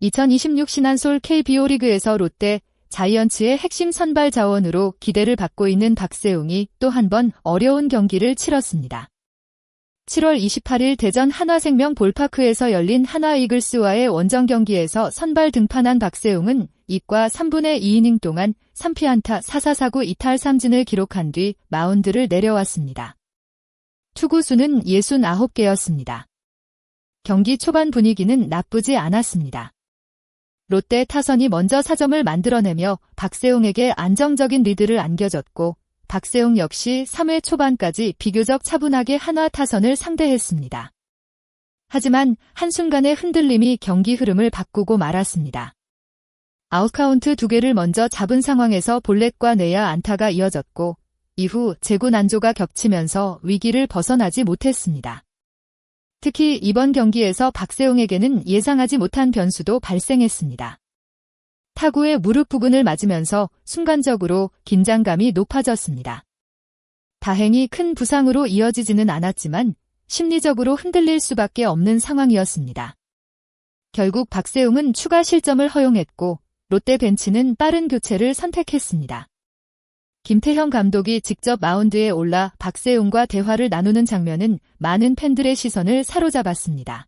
2026 신한솔 KBO 리그에서 롯데, 자이언츠의 핵심 선발 자원으로 기대를 받고 있는 박세웅이 또 한 번 어려운 경기를 치렀습니다. 7월 28일 대전 한화생명 볼파크에서 열린 한화 이글스와의 원정 경기에서 선발 등판한 박세웅은 2과 3분의 2이닝 동안 3피안타 4사사구 이탈 3진을 기록한 뒤 마운드를 내려왔습니다. 투구수는 69개였습니다. 경기 초반 분위기는 나쁘지 않았습니다. 롯데 타선이 먼저 4점을 만들어내며 박세웅에게 안정적인 리드를 안겨줬고 박세웅 역시 3회 초반까지 비교적 차분하게 한화 타선을 상대했습니다. 하지만 한순간의 흔들림이 경기 흐름을 바꾸고 말았습니다. 아웃카운트 2개를 먼저 잡은 상황에서 볼넷과 내야 안타가 이어졌고 이후 제구 난조가 겹치면서 위기를 벗어나지 못했습니다. 특히 이번 경기에서 박세웅에게는 예상하지 못한 변수도 발생했습니다. 타구의 무릎 부근을 맞으면서 순간적으로 긴장감이 높아졌습니다. 다행히 큰 부상으로 이어지지는 않았지만 심리적으로 흔들릴 수밖에 없는 상황이었습니다. 결국 박세웅은 추가 실점을 허용했고 롯데 벤치는 빠른 교체를 선택했습니다. 김태형 감독이 직접 마운드에 올라 박세웅과 대화를 나누는 장면은 많은 팬들의 시선을 사로잡았습니다.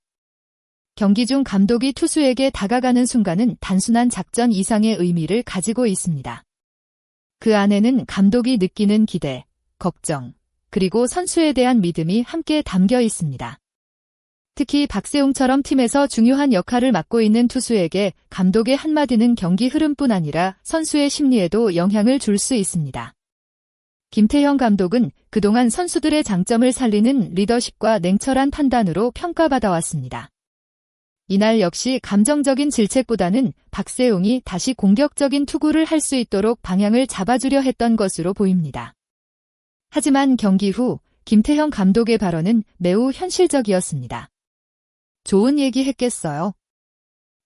경기 중 감독이 투수에게 다가가는 순간은 단순한 작전 이상의 의미를 가지고 있습니다. 그 안에는 감독이 느끼는 기대, 걱정, 그리고 선수에 대한 믿음이 함께 담겨 있습니다. 특히 박세웅처럼 팀에서 중요한 역할을 맡고 있는 투수에게 감독의 한마디는 경기 흐름뿐 아니라 선수의 심리에도 영향을 줄 수 있습니다. 김태형 감독은 그동안 선수들의 장점을 살리는 리더십과 냉철한 판단으로 평가받아왔습니다. 이날 역시 감정적인 질책보다는 박세웅이 다시 공격적인 투구를 할 수 있도록 방향을 잡아주려 했던 것으로 보입니다. 하지만 경기 후 김태형 감독의 발언은 매우 현실적이었습니다. 좋은 얘기 했겠어요.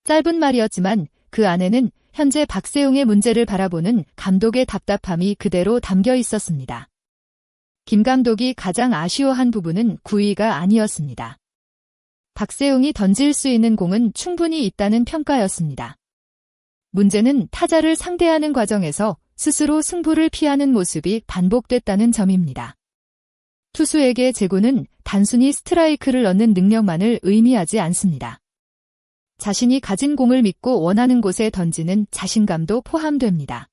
짧은 말이었지만 그 안에는 현재 박세웅의 문제를 바라보는 감독의 답답함이 그대로 담겨 있었습니다. 김 감독이 가장 아쉬워한 부분은 구위가 아니었습니다. 박세웅이 던질 수 있는 공은 충분히 있다는 평가였습니다. 문제는 타자를 상대하는 과정에서 스스로 승부를 피하는 모습이 반복됐다는 점입니다. 투수에게 제구는 단순히 스트라이크를 넣는 능력만을 의미하지 않습니다. 자신이 가진 공을 믿고 원하는 곳에 던지는 자신감도 포함됩니다.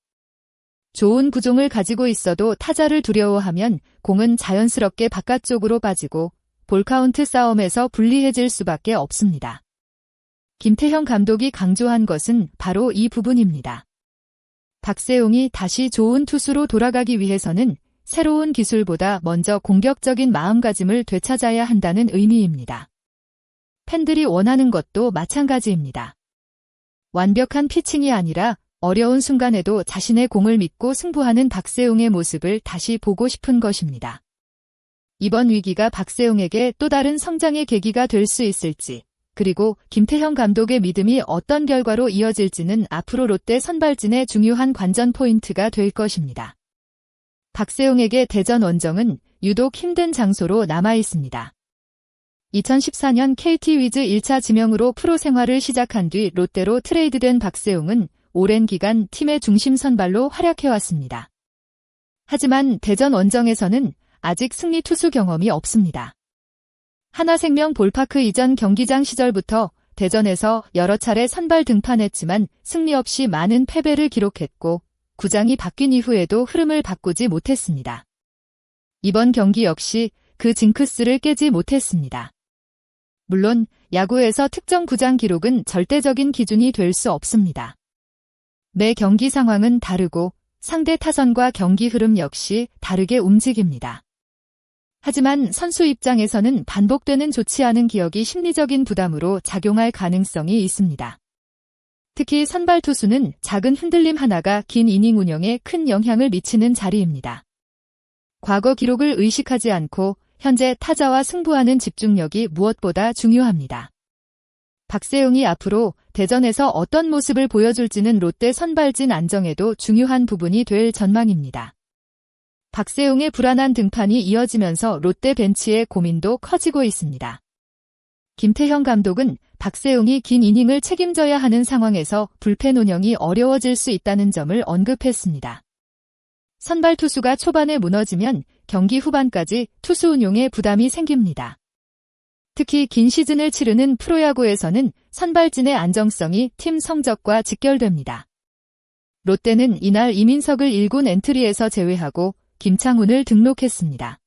좋은 구종을 가지고 있어도 타자를 두려워하면 공은 자연스럽게 바깥쪽으로 빠지고 볼카운트 싸움에서 불리해질 수밖에 없습니다. 김태형 감독이 강조한 것은 바로 이 부분입니다. 박세웅이 다시 좋은 투수로 돌아가기 위해서는 새로운 기술보다 먼저 공격적인 마음가짐을 되찾아야 한다는 의미입니다. 팬들이 원하는 것도 마찬가지입니다. 완벽한 피칭이 아니라 어려운 순간에도 자신의 공을 믿고 승부하는 박세웅의 모습을 다시 보고 싶은 것입니다. 이번 위기가 박세웅에게 또 다른 성장의 계기가 될 수 있을지, 그리고 김태형 감독의 믿음이 어떤 결과로 이어질지는 앞으로 롯데 선발진의 중요한 관전 포인트가 될 것입니다. 박세웅에게 대전 원정은 유독 힘든 장소로 남아 있습니다. 2014년 KT 위즈 1차 지명으로 프로 생활을 시작한 뒤 롯데로 트레이드된 박세웅은 오랜 기간 팀의 중심 선발로 활약해왔습니다. 하지만 대전 원정에서는 아직 승리 투수 경험이 없습니다. 한화생명 볼파크 이전 경기장 시절부터 대전에서 여러 차례 선발 등판했지만 승리 없이 많은 패배를 기록했고 구장이 바뀐 이후에도 흐름을 바꾸지 못했습니다. 이번 경기 역시 그 징크스를 깨지 못했습니다. 물론 야구에서 특정 구장 기록은 절대적인 기준이 될 수 없습니다. 매 경기 상황은 다르고 상대 타선과 경기 흐름 역시 다르게 움직입니다. 하지만 선수 입장에서는 반복되는 좋지 않은 기억이 심리적인 부담으로 작용할 가능성이 있습니다. 특히 선발 투수는 작은 흔들림 하나가 긴 이닝 운영에 큰 영향을 미치는 자리입니다. 과거 기록을 의식하지 않고 현재 타자와 승부하는 집중력이 무엇보다 중요합니다. 박세웅이 앞으로 대전에서 어떤 모습을 보여줄지는 롯데 선발진 안정에도 중요한 부분이 될 전망입니다. 박세웅의 불안한 등판이 이어지면서 롯데 벤치의 고민도 커지고 있습니다. 김태형 감독은 박세웅이 긴 이닝을 책임져야 하는 상황에서 불펜 운영이 어려워질 수 있다는 점을 언급했습니다. 선발 투수가 초반에 무너지면 경기 후반까지 투수 운용에 부담이 생깁니다. 특히 긴 시즌을 치르는 프로야구에서는 선발진의 안정성이 팀 성적과 직결됩니다. 롯데는 이날 이민석을 1군 엔트리에서 제외하고 김창훈을 등록했습니다.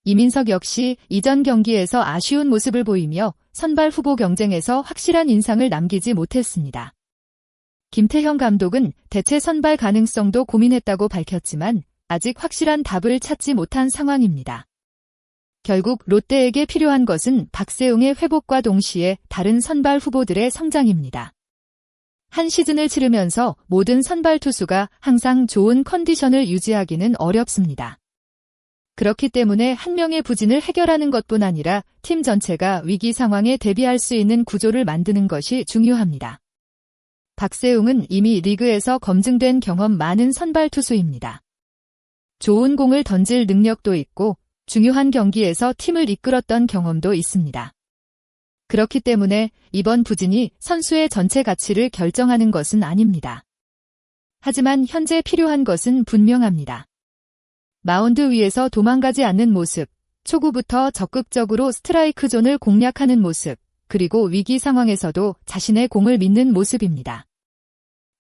이민석 역시 이전 경기에서 아쉬운 모습을 보이며 선발 후보 경쟁에서 확실한 인상을 남기지 못했습니다. 김태형 감독은 대체 선발 가능성도 고민했다고 밝혔지만 아직 확실한 답을 찾지 못한 상황입니다. 결국 롯데에게 필요한 것은 박세웅의 회복과 동시에 다른 선발 후보들의 성장입니다. 한 시즌을 치르면서 모든 선발 투수가 항상 좋은 컨디션을 유지하기는 어렵습니다. 그렇기 때문에 한 명의 부진을 해결하는 것뿐 아니라 팀 전체가 위기 상황에 대비할 수 있는 구조를 만드는 것이 중요합니다. 박세웅은 이미 리그에서 검증된 경험 많은 선발 투수입니다. 좋은 공을 던질 능력도 있고 중요한 경기에서 팀을 이끌었던 경험도 있습니다. 그렇기 때문에 이번 부진이 선수의 전체 가치를 결정하는 것은 아닙니다. 하지만 현재 필요한 것은 분명합니다. 마운드 위에서 도망가지 않는 모습, 초구부터 적극적으로 스트라이크 존을 공략하는 모습, 그리고 위기 상황에서도 자신의 공을 믿는 모습입니다.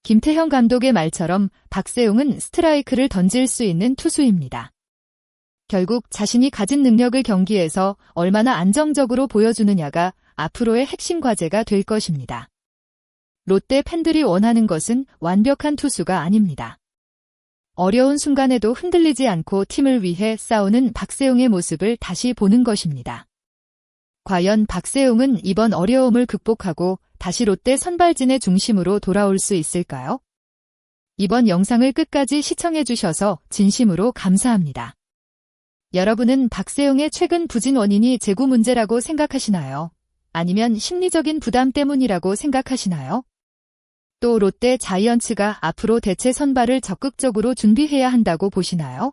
김태형 감독의 말처럼 박세웅은 스트라이크를 던질 수 있는 투수입니다. 결국 자신이 가진 능력을 경기에서 얼마나 안정적으로 보여주느냐가 앞으로의 핵심 과제가 될 것입니다. 롯데 팬들이 원하는 것은 완벽한 투수가 아닙니다. 어려운 순간에도 흔들리지 않고 팀을 위해 싸우는 박세웅의 모습을 다시 보는 것입니다. 과연 박세웅은 이번 어려움을 극복하고 다시 롯데 선발진의 중심으로 돌아올 수 있을까요? 이번 영상을 끝까지 시청해주셔서 진심으로 감사합니다. 여러분은 박세웅의 최근 부진 원인이 제구 문제라고 생각하시나요? 아니면 심리적인 부담 때문이라고 생각하시나요? 또 롯데 자이언츠가 앞으로 대체 선발을 적극적으로 준비해야 한다고 보시나요?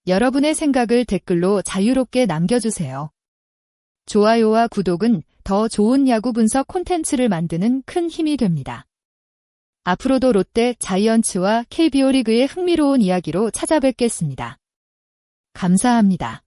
여러분의 생각을 댓글로 자유롭게 남겨주세요. 좋아요와 구독은 더 좋은 야구 분석 콘텐츠를 만드는 큰 힘이 됩니다. 앞으로도 롯데 자이언츠와 KBO 리그의 흥미로운 이야기로 찾아뵙겠습니다. 감사합니다.